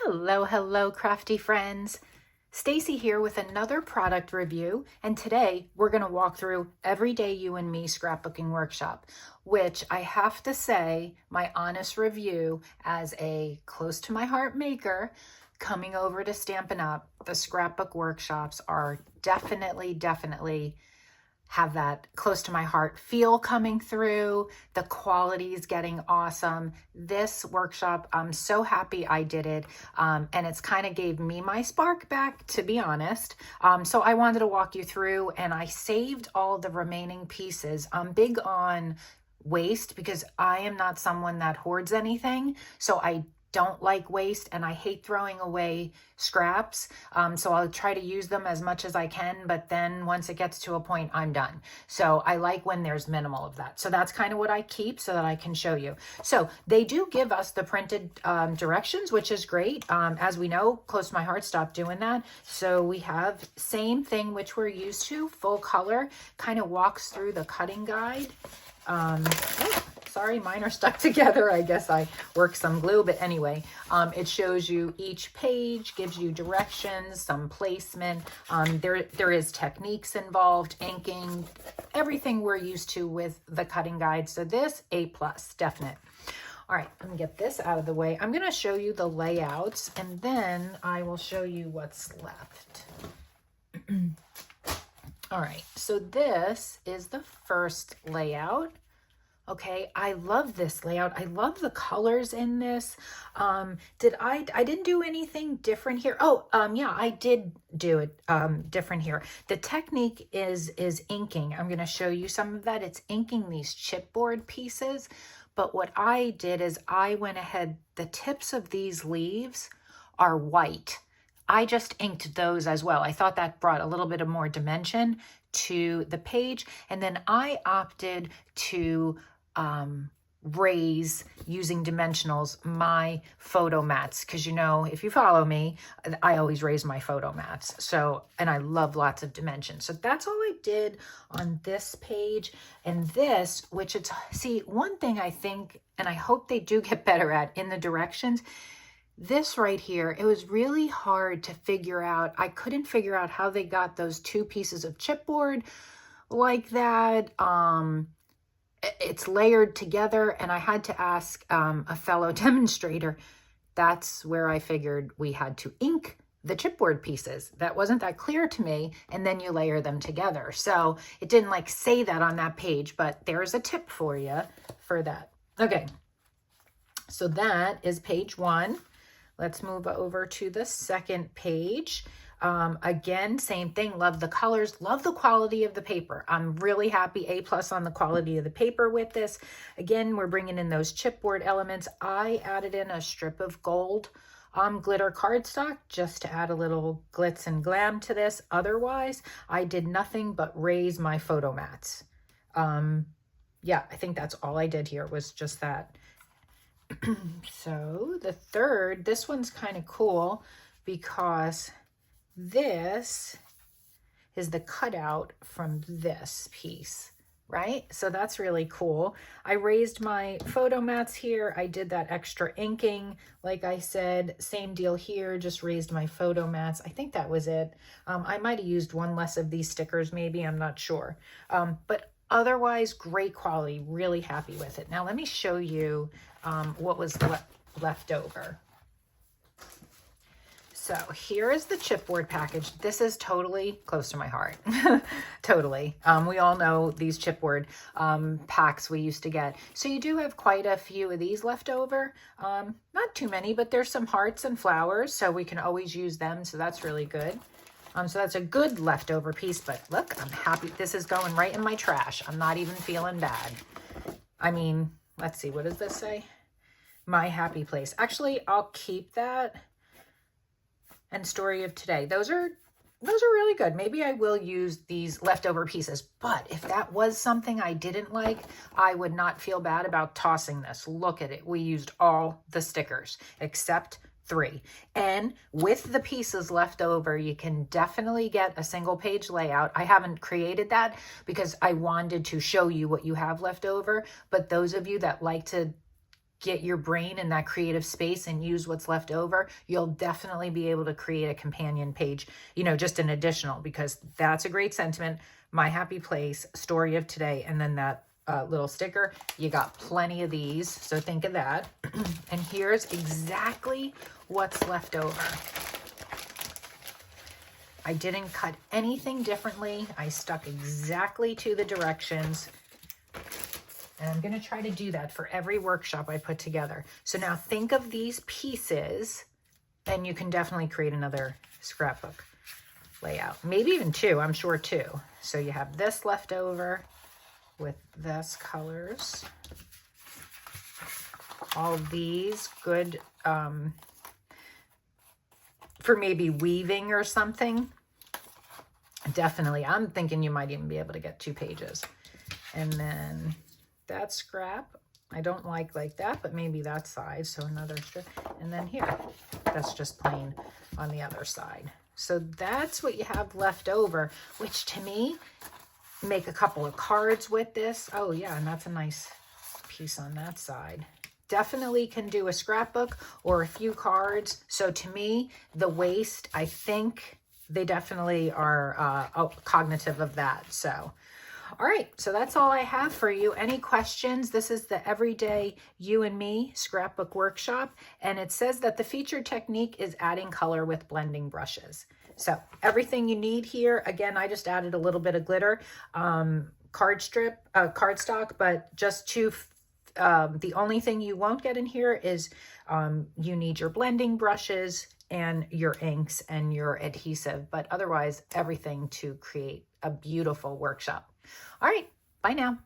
Hello, crafty friends. Stacy here with another product review, and today we're going to walk through Everyday You and Me Scrapbooking Workshop, which I have to say, my honest review as a close to my heart maker coming over to Stampin' Up, the scrapbook workshops are definitely have that close to my heart feel coming through. The quality is getting awesome. This workshop, I'm so happy I did it. And it's kind of gave me my spark back, to be honest. So I wanted to walk you through, and I saved all the remaining pieces. I'm big on waste because I am not someone that hoards anything. So I don't like waste and I hate throwing away scraps. So I'll try to use them as much as I can, but then once it gets to a point, I'm done. So I like when there's minimal of that. So that's kind of what I keep so that I can show you. So they do give us the printed directions, which is great. As we know, close to my heart, stopped doing that. So we have same thing, which we're used to, full color, kind of walks through the cutting guide. Sorry, mine are stuck together. I guess I worked some glue, but anyway, it shows you each page, gives you directions, some placement. There is techniques involved, inking, everything we're used to with the cutting guide. So this, A+, definite. All right, let me get this out of the way. I'm gonna show you the layouts and then I will show you what's left. All right, so this is the first layout. Okay, I love this layout. I love the colors in this. I didn't do anything different here. Yeah, I did do it different here. The technique is inking. I'm going to show you some of that. It's inking these chipboard pieces. But what I did is I went ahead, the tips of these leaves are white. I just inked those as well. I thought that brought a little bit of more dimension to the page. And then I opted to raise using dimensionals my photo mats, because you know, if you follow me, I always raise my photo mats. So, and I love lots of dimensions. So that's all I did on this page. And this, which it's, see, one thing I think, and I hope they do get better at in the directions, this right here, it was really hard to figure out. I couldn't figure out how they got those two pieces of chipboard like that. It's layered together, and I had to ask a fellow demonstrator. That's where I figured we had to ink the chipboard pieces. That wasn't that clear to me, and then you layer them together. So it didn't like say that on that page, but there's a tip for you for that. Okay, so that is page 1. Let's move over to the second page. Again, same thing. Love the colors, love the quality of the paper. I'm really happy, A+ on the quality of the paper with this. Again, we're bringing in those chipboard elements. I added in a strip of gold glitter cardstock just to add a little glitz and glam to this. Otherwise, I did nothing but raise my photo mats. Yeah, I think that's all I did here was just that. So the third, this one's kind of cool because this is the cutout from this piece, right? So that's really cool. I raised my photo mats here. I did that extra inking. Like I said, same deal here, just raised my photo mats. I think that was it. I might have used one less of these stickers, maybe, I'm not sure. But otherwise, great quality, really happy with it. Now let me show you what was left over. So here is the chipboard package. This is totally close to my heart. Totally. We all know these chipboard packs we used to get. So you do have quite a few of these left over. Not too many, but there's some hearts and flowers, so we can always use them. So that's really good. So that's a good leftover piece, but look, I'm happy. This is going right in my trash. I'm not even feeling bad. I mean, let's see, what does this say? My happy place. Actually, I'll keep that. And story of today. Those are really good. Maybe I will use these leftover pieces, but if that was something I didn't like, I would not feel bad about tossing this. Look at it. We used all the stickers except 3. And with the pieces left over, you can definitely get a single page layout. I haven't created that because I wanted to show you what you have left over, but those of you that like to get your brain in that creative space and use what's left over, you'll definitely be able to create a companion page, you know, just an additional, because that's a great sentiment. My happy place, story of today, and then that little sticker. You got plenty of these, so think of that. And here's exactly what's left over. I didn't cut anything differently. I stuck exactly to the directions. And I'm going to try to do that for every workshop I put together. So now think of these pieces, and you can definitely create another scrapbook layout. Maybe even two, I'm sure two. So you have this left over with this colors. All these good for maybe weaving or something. Definitely, I'm thinking you might even be able to get 2 pages. And then that scrap, I don't like that, but maybe that side, so another strip. And then here, that's just plain on the other side. So that's what you have left over, which to me, make a couple of cards with this. Oh yeah, and that's a nice piece on that side. Definitely can do a scrapbook or a few cards. So to me, the waste, I think they definitely are cognitive of that. So all right, so that's all I have for you. Any questions? This is the Everyday You and Me Scrapbook Workshop, and it says that the featured technique is adding color with blending brushes. So everything you need here. Again, I just added a little bit of glitter, cardstock, but just to, the only thing you won't get in here is you need your blending brushes and your inks and your adhesive, but otherwise everything to create a beautiful workshop. All right, bye now.